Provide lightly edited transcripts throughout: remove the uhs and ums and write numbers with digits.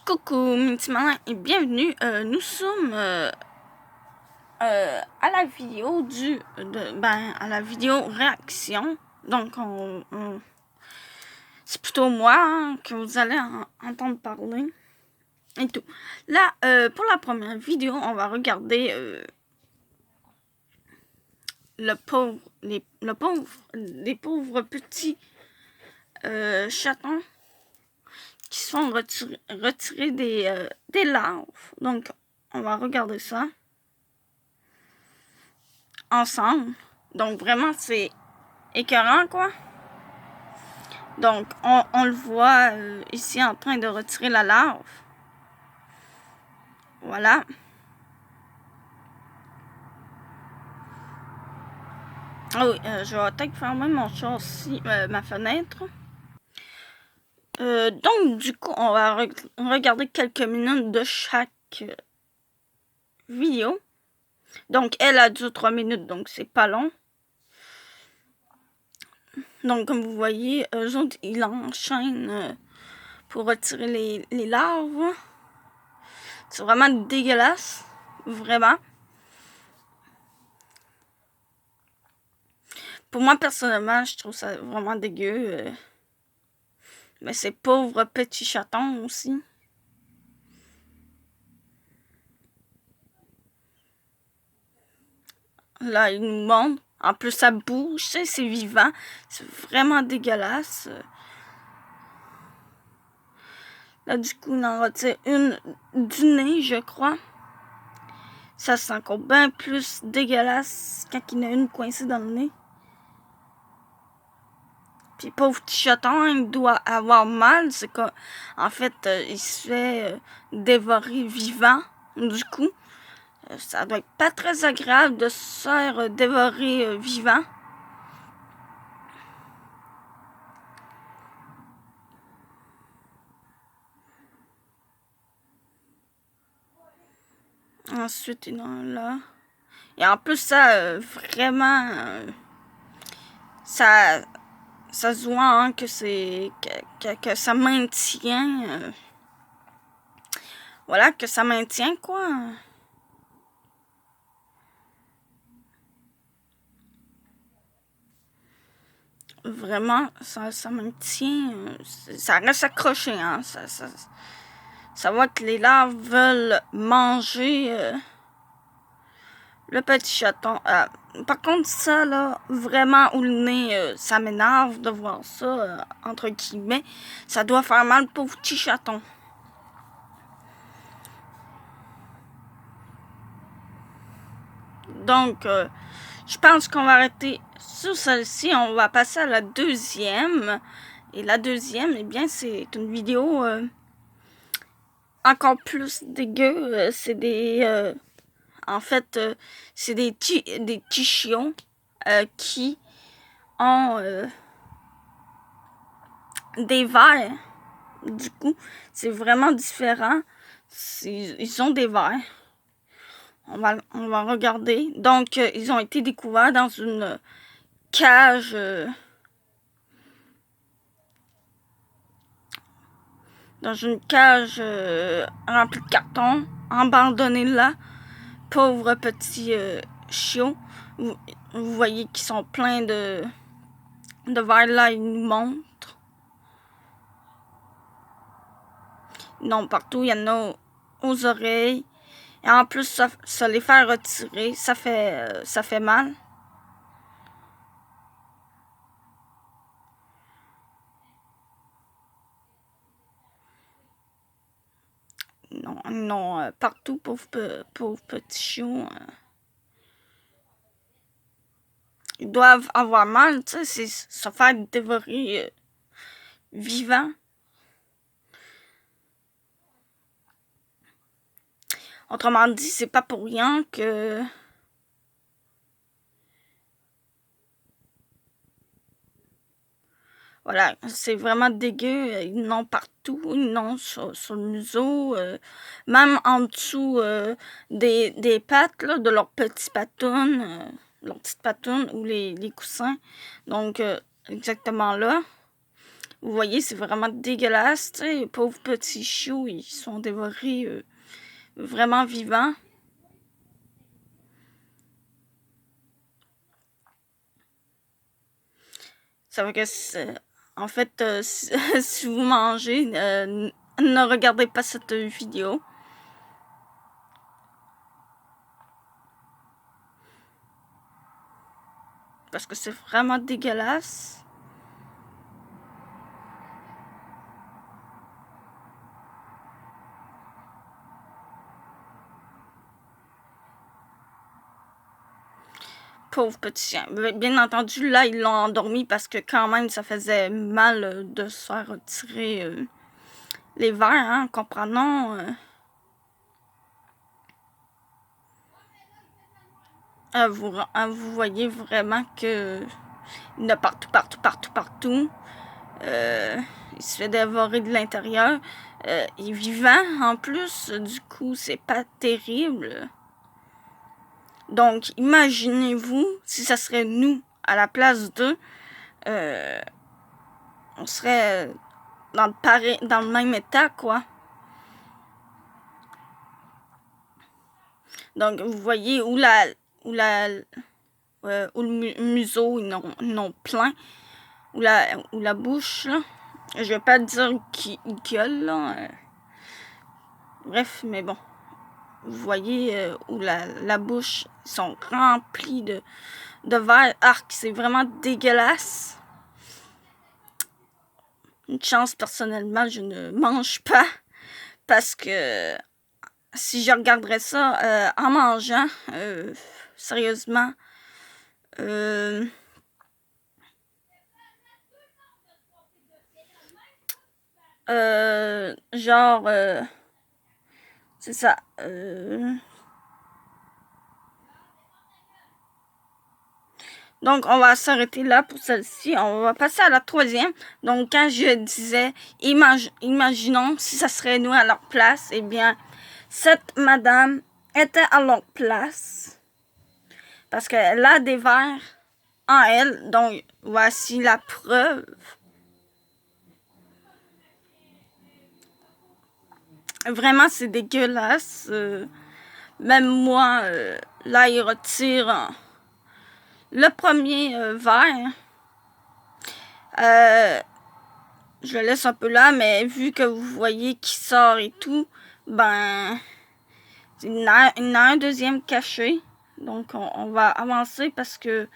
Coucou, petit malin et bienvenue. Nous sommes à la vidéo à la vidéo réaction. Donc, c'est plutôt moi que vous allez entendre parler et tout. Là, pour la première vidéo, on va regarder les pauvres petits chatons qui se font retirer des larves. Donc, on va regarder ça ensemble. Donc, vraiment, c'est écœurant, quoi. Donc, on le voit ici en train de retirer la larve. Voilà. Ah oui, je vais peut-être fermer mon chat aussi, ma fenêtre. Donc, du coup, on va regarder quelques minutes de chaque vidéo. Donc, elle a duré 3 minutes, donc c'est pas long. Donc, comme vous voyez, eux autres, ils enchaînent pour retirer les larves. C'est vraiment dégueulasse. Vraiment. Pour moi, personnellement, je trouve ça vraiment dégueu. Mais ces pauvres petits chatons aussi. Là, ils nous montrent. En plus, ça bouge, c'est vivant. C'est vraiment dégueulasse. Là, du coup, on en retire une du nez, je crois. Ça, c'est encore bien plus dégueulasse quand il y en a une coincée dans le nez. Puis, pauvre petit chaton, il doit avoir mal. C'est qu'en fait, il se fait dévorer vivant. Du coup, ça doit être pas très agréable de se faire dévorer vivant. Ensuite, il y en a là. Et en plus, ça, vraiment, ça se voit hein, que c'est que ça maintient. Voilà, que ça maintient, quoi. Vraiment, ça maintient. Ça reste accroché, hein. Ça voit que les larves veulent manger le petit chaton. Par contre, ça, là, vraiment, où le nez, ça m'énerve de voir ça, entre guillemets. Ça doit faire mal pour petit chaton. Donc, je pense qu'on va arrêter sur celle-ci. On va passer à la deuxième. Et la deuxième, eh bien, c'est une vidéo encore plus dégueu. C'est des... en fait, c'est des petits chiots qui ont des vers. Du coup, c'est vraiment différent. Ils ont des vers. On va regarder. Donc, ils ont été découverts dans une cage remplie de carton, abandonnée là. Pauvres petits chiots. Vous voyez qu'ils sont pleins de vers là, ils nous montrent. Non, partout, il y en a aux oreilles. Et en plus, ça les fait retirer, ça fait mal. Non, partout, pauvre petit chiot. Ils doivent avoir mal, tu sais, c'est se faire dévorer vivant. Autrement dit, c'est pas pour rien que... Voilà, c'est vraiment dégueu. Ils n'ont partout, ils n'ont sur le museau, même en dessous des pattes, là, de leurs petits patounes, leurs petites patounes ou les coussins. Donc, exactement là. Vous voyez, c'est vraiment dégueulasse, tu sais, les pauvres petits chiots, ils sont dévorés vraiment vivants. Ça veut que, en fait, si vous mangez, ne regardez pas cette vidéo. Parce que c'est vraiment dégueulasse. Pauvre petit chien. Bien entendu, là, ils l'ont endormi parce que quand même, ça faisait mal de se faire retirer les vers, hein, comprenons. Vous voyez vraiment que il y en a partout, partout, partout, partout. Il se fait dévorer de l'intérieur. Il est vivant en plus, du coup, c'est pas terrible. Donc, imaginez-vous si ça serait nous à la place d'eux. On serait dans le même état, quoi. Donc, vous voyez où le museau, ils n'ont plein, ou la bouche, là. Je vais pas dire qu'ils gueulent, là. Bref, mais bon. Vous voyez où la bouche, ils sont remplis de verre. Arc, c'est vraiment dégueulasse. Une chance, personnellement, je ne mange pas. Parce que si je regarderais ça en mangeant, sérieusement, genre, c'est ça. Donc, on va s'arrêter là pour celle-ci. On va passer à la troisième. Donc, quand je disais, imaginons si ça serait nous à leur place, eh bien, cette madame était à leur place. Parce qu'elle a des vers en elle. Donc, voici la preuve. Vraiment, c'est dégueulasse. Même moi, là, il retire le premier verre. Je le laisse un peu là, mais vu que vous voyez qu'il sort et tout, ben, il y en a un deuxième caché. Donc, on va avancer parce que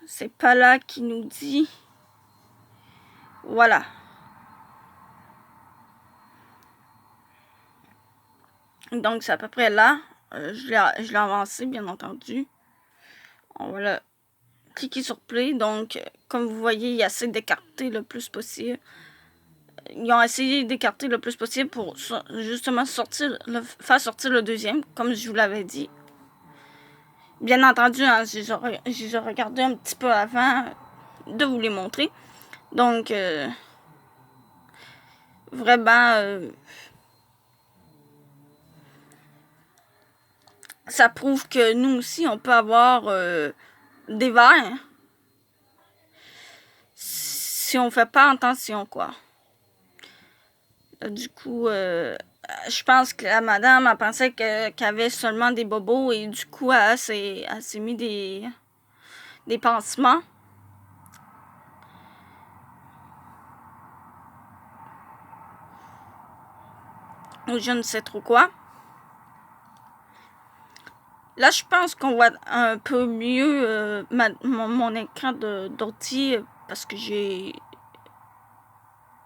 c'est pas là qu'il nous dit. Voilà. Donc, c'est à peu près là. Je l'ai avancé, bien entendu. On va cliquer sur play. Donc, comme vous voyez, il essaie d'écarter le plus possible. Ils ont essayé d'écarter le plus possible pour justement faire sortir le deuxième, comme je vous l'avais dit. Bien entendu, hein, j'ai regardé un petit peu avant de vous les montrer. Donc, vraiment, ça prouve que nous aussi, on peut avoir des vers si on fait pas attention, quoi. Du coup, je pense que la madame, elle pensait qu'elle avait seulement des bobos et du coup, elle s'est mis des pansements. Ou je ne sais trop quoi. Là, je pense qu'on voit un peu mieux mon écran d'ordi parce que j'ai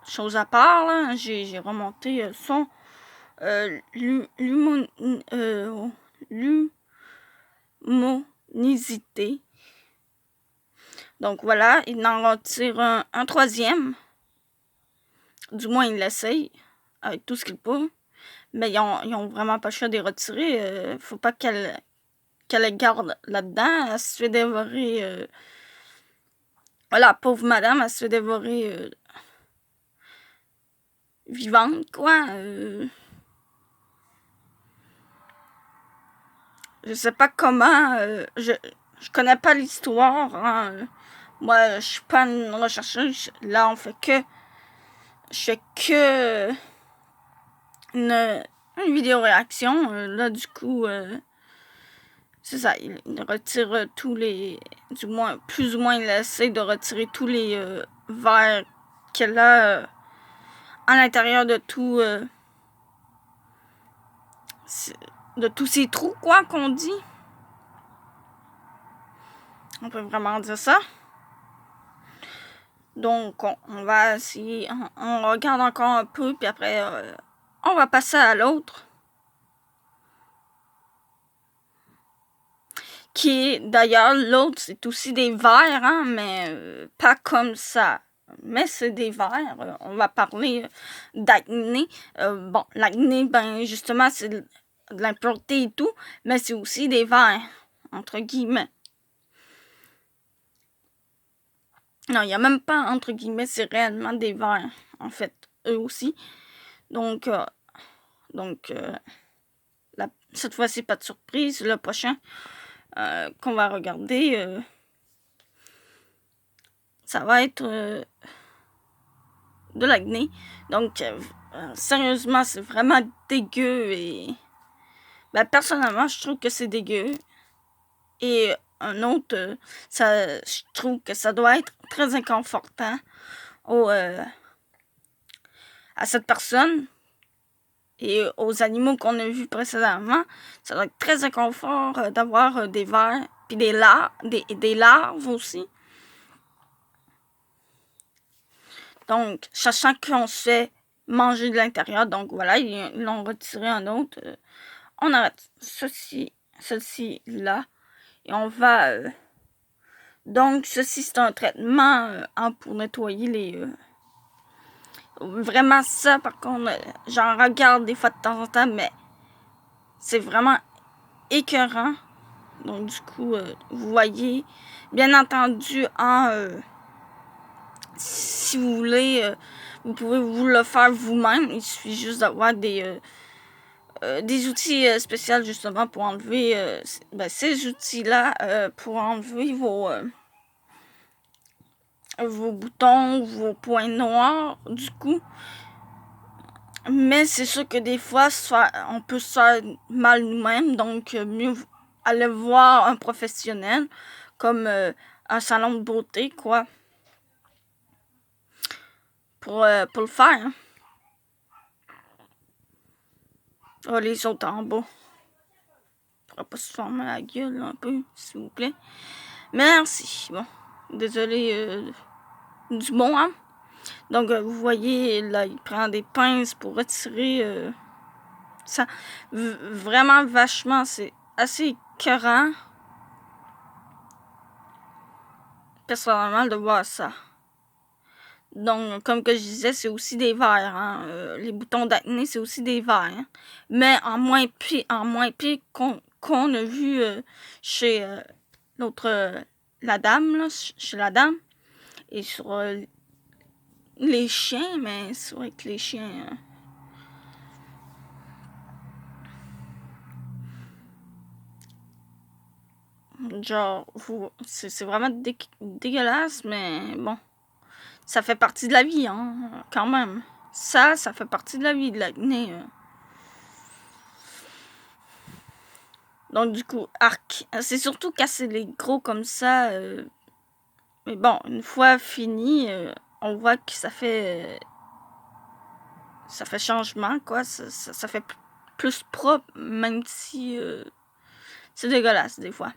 chose à part, là. J'ai remonté son luminosité. Donc voilà, il en retire un troisième. Du moins, il l'essaye avec tout ce qu'il peut. Mais ils ont vraiment pas le choix de les retirer. Faut pas qu'elle les garde là-dedans. Elle se fait dévorer. Voilà, pauvre madame, elle se fait dévorer vivante, quoi. Je sais pas comment. Je connais pas l'histoire. Hein. Moi, je suis pas une rechercheuse. Là, je fais que une vidéo réaction. Là, du coup, c'est ça. Il retire tous les... Du moins, plus ou moins, il essaie de retirer tous les verres qu'elle a à l'intérieur de tout... de tous ces trous, quoi, qu'on dit. On peut vraiment dire ça. Donc, on va essayer... On regarde encore un peu, puis après, on va passer à l'autre. Qui est, d'ailleurs, l'autre, c'est aussi des vers, hein, mais pas comme ça. Mais c'est des vers. On va parler d'acné. Bon, l'acné, ben, justement, c'est de l'impureté et tout, mais c'est aussi des vers, entre guillemets. Non, il n'y a même pas entre guillemets, c'est réellement des vers, en fait, eux aussi. Donc, cette fois-ci, pas de surprise. Le prochain qu'on va regarder, ça va être de l'acné. Donc, sérieusement, c'est vraiment dégueu et... Ben, personnellement, je trouve que c'est dégueu. Et un autre, je trouve que ça doit être très inconfortant à cette personne et aux animaux qu'on a vus précédemment. Ça doit être très inconfort d'avoir des vers, puis des larves aussi. Donc, sachant qu'on se fait manger de l'intérieur, donc voilà, ils l'ont retiré un autre. On arrête ceci là, et on va... donc, ceci, c'est un traitement pour nettoyer les... vraiment ça, par contre, j'en regarde des fois de temps en temps, mais c'est vraiment écœurant. Donc, du coup, vous voyez, bien entendu, si vous voulez, vous pouvez vous le faire vous-même. Il suffit juste d'avoir des outils spéciaux, justement, pour enlever ces outils-là, pour enlever vos boutons, vos points noirs, du coup. Mais c'est sûr que des fois, on peut se faire mal nous-mêmes, donc mieux aller voir un professionnel, comme un salon de beauté, quoi, pour le faire. Hein. Oh, les autres en bas. On pourrait pas se former la gueule un peu, s'il vous plaît. Merci. Bon, désolé du bon, hein. Donc, vous voyez, là, il prend des pinces pour retirer ça. Vraiment, vachement, c'est assez écœurant. Personnellement, de voir ça. Donc, comme que je disais, c'est aussi des vers. Hein. Les boutons d'acné, c'est aussi des vers. Hein. Mais en moins pire qu'on a vu chez l'autre, la dame, là, chez la dame. Et sur les chiens, mais c'est vrai que les chiens... genre, c'est vraiment dégueulasse, mais bon. Ça fait partie de la vie, hein, quand même. Ça fait partie de la vie, de l'acné. Donc, du coup, arc. C'est surtout casser les gros comme ça. Mais bon, une fois fini, on voit que ça fait changement, quoi. Ça fait plus propre, même si c'est dégueulasse, des fois.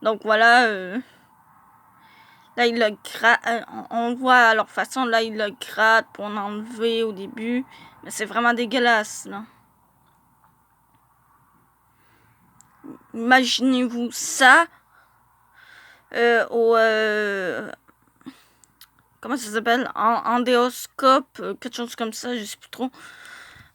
Donc, voilà. Là, il le gratte. On voit à leur façon, là, il le gratte pour en enlever au début. Mais c'est vraiment dégueulasse, là. Imaginez-vous ça au... comment ça s'appelle? Endéoscope, quelque chose comme ça, je sais plus trop.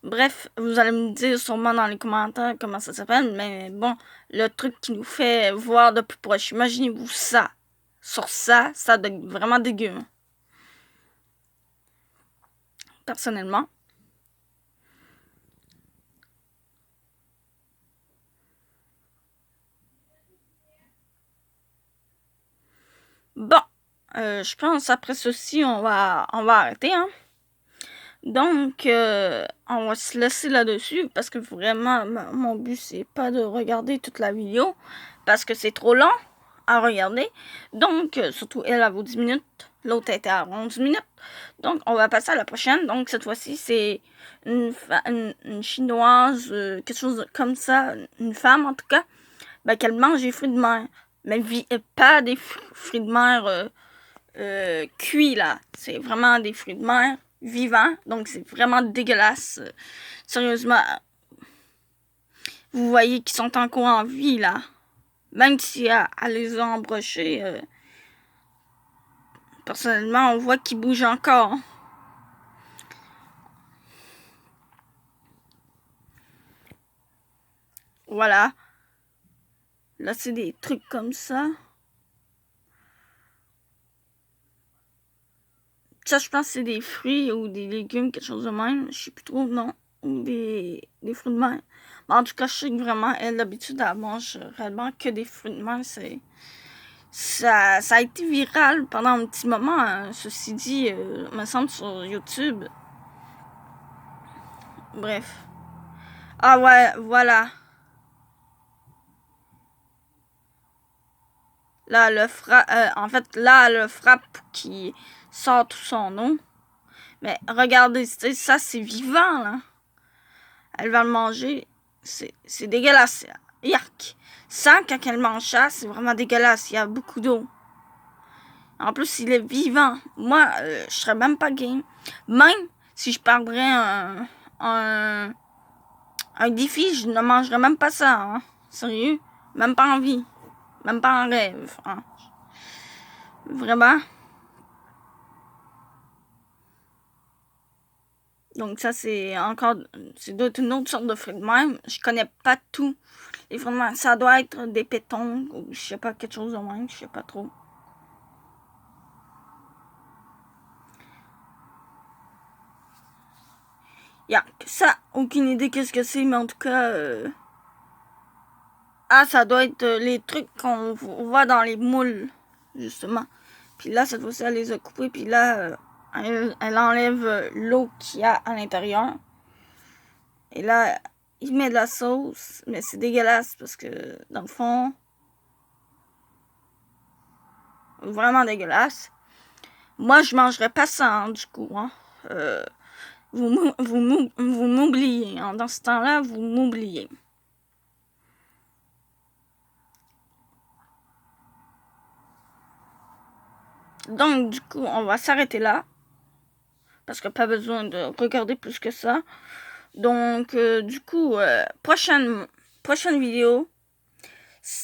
Bref, vous allez me dire sûrement dans les commentaires comment ça s'appelle, mais bon, le truc qui nous fait voir de plus proche. Imaginez-vous ça. Sur ça doit être vraiment dégueu. Hein. Personnellement. Bon, je pense après ceci, on va arrêter, hein. Donc, on va se laisser là-dessus parce que vraiment, mon but, c'est pas de regarder toute la vidéo parce que c'est trop long à regarder. Donc, surtout elle, à vaut 10 minutes. L'autre était à 11 minutes. Donc, on va passer à la prochaine. Donc, cette fois-ci, c'est une chinoise, quelque chose comme ça, une femme en tout cas, ben, qu'elle mange des fruits de mer. Mais pas des fruits de mer cuits, là. C'est vraiment des fruits de mer vivants. Donc, c'est vraiment dégueulasse. Sérieusement, vous voyez qu'ils sont encore en vie, là. Même si elle les a embrochés, personnellement, on voit qu'ils bougent encore. Voilà. Là, c'est des trucs comme ça. Ça, je pense que c'est des fruits ou des légumes, quelque chose de même. Je sais plus trop, non. Ou des fruits de mer. Mais en tout cas, je sais que vraiment, elle, d'habitude, elle mange réellement que des fruits de mer. Ça a été viral pendant un petit moment, hein, ceci dit, me semble, sur YouTube. Bref. Ah ouais, voilà. Là, en fait, là, le frappe qui sort tout son eau. Mais regardez, ça, c'est vivant, là. Elle va le manger. C'est dégueulasse. Yark. Ça, quand elle mange ça, c'est vraiment dégueulasse. Il y a beaucoup d'eau. En plus, il est vivant. Moi, je serais même pas game. Même si je perdrais un défi, je ne mangerais même pas ça. Hein. Sérieux. Même pas en vie. Même pas en rêve. Hein. Vraiment. Donc ça, c'est encore... C'est une autre sorte de fruit de mer. Je connais pas tout. Les fruits de mer, ça doit être des pétons. Ou je sais pas, quelque chose de même. Je sais pas trop. Ça, aucune idée qu'est-ce que c'est, mais en tout cas... Ah, ça doit être les trucs qu'on voit dans les moules, justement. Puis là, cette fois-ci, elle les a coupés. Puis là, elle enlève l'eau qu'il y a à l'intérieur. Et là, il met de la sauce. Mais c'est dégueulasse parce que, dans le fond, vraiment dégueulasse. Moi, je mangerais pas ça, hein, du coup. Hein. Vous m'oubliez. Hein. Dans ce temps-là, vous m'oubliez. Donc, du coup, on va s'arrêter là. Parce qu'il n'y a pas besoin de regarder plus que ça. Donc, du coup, prochaine vidéo.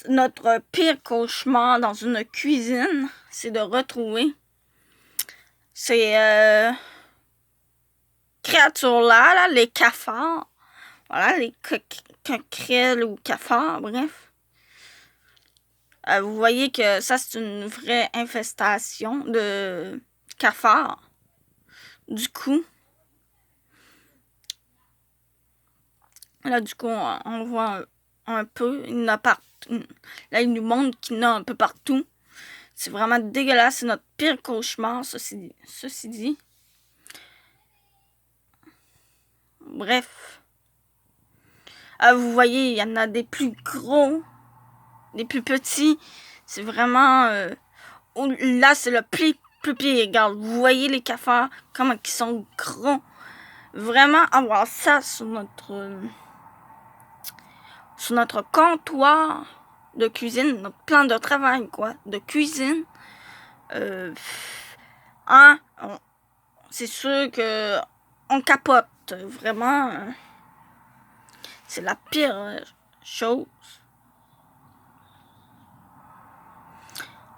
Notre pire cauchemar dans une cuisine, c'est de retrouver ces créatures-là, là, les cafards. Voilà, les coquerelles ou cafards, bref. Vous voyez que ça, c'est une vraie infestation de cafards. Du coup, là, du coup, on voit un peu, il y en a partout. Là, il nous montre qu'il y en a un peu partout. C'est vraiment dégueulasse, c'est notre pire cauchemar, ceci dit. Bref. Vous voyez, il y en a des plus gros, des plus petits. C'est vraiment... là, c'est le plus pire. Regarde, vous voyez les cafards, comment ils sont gros. Vraiment, avoir ça sur notre comptoir de cuisine, notre plan de travail, quoi, de cuisine. C'est sûr que on capote, vraiment. C'est la pire chose.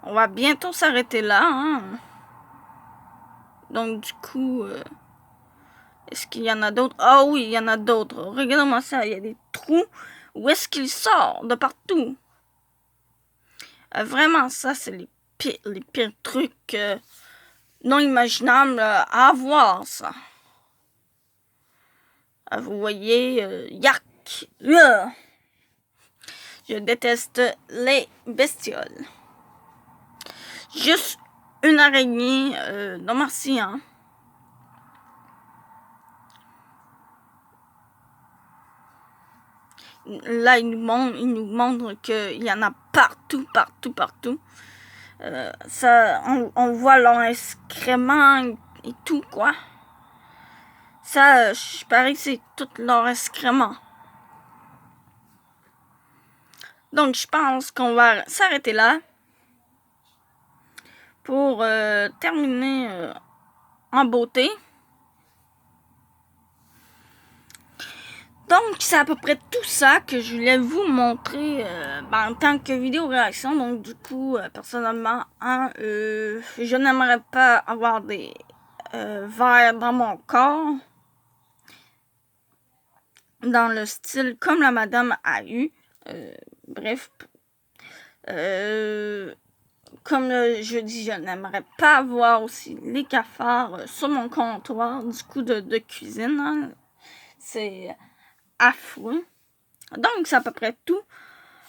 On va bientôt s'arrêter là, hein. Donc, du coup, est-ce qu'il y en a d'autres? Ah oui, il y en a d'autres. Regardez-moi ça, il y a des trous. Où est-ce qu'il sort? De partout. Vraiment, ça, c'est les pires trucs non imaginables à avoir, ça. Vous voyez, yark. Je déteste les bestioles. Juste une araignée. Non merci, hein. Là, il nous montre qu'il y en a partout, partout, partout. Ça, on voit leur excrément et tout, quoi. Ça, je parie que c'est tout leur excrément. Donc, je pense qu'on va s'arrêter là pour terminer en beauté. Donc, c'est à peu près tout ça que je voulais vous montrer en tant que vidéo réaction. Donc, du coup, personnellement, je n'aimerais pas avoir des vers dans mon corps dans le style comme la madame a eu. Bref, comme je dis, je n'aimerais pas avoir aussi les cafards sur mon comptoir du coup de cuisine. Hein. C'est affreux. Donc, c'est à peu près tout.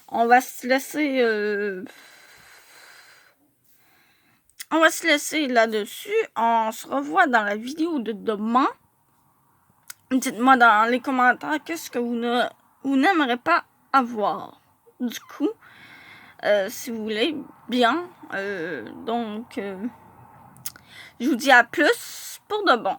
On va se laisser là-dessus. On se revoit dans la vidéo de demain. Dites-moi dans les commentaires qu'est-ce que vous n'aimerez pas avoir. Du coup, si vous voulez, bien. Donc, je vous dis à plus pour de bon.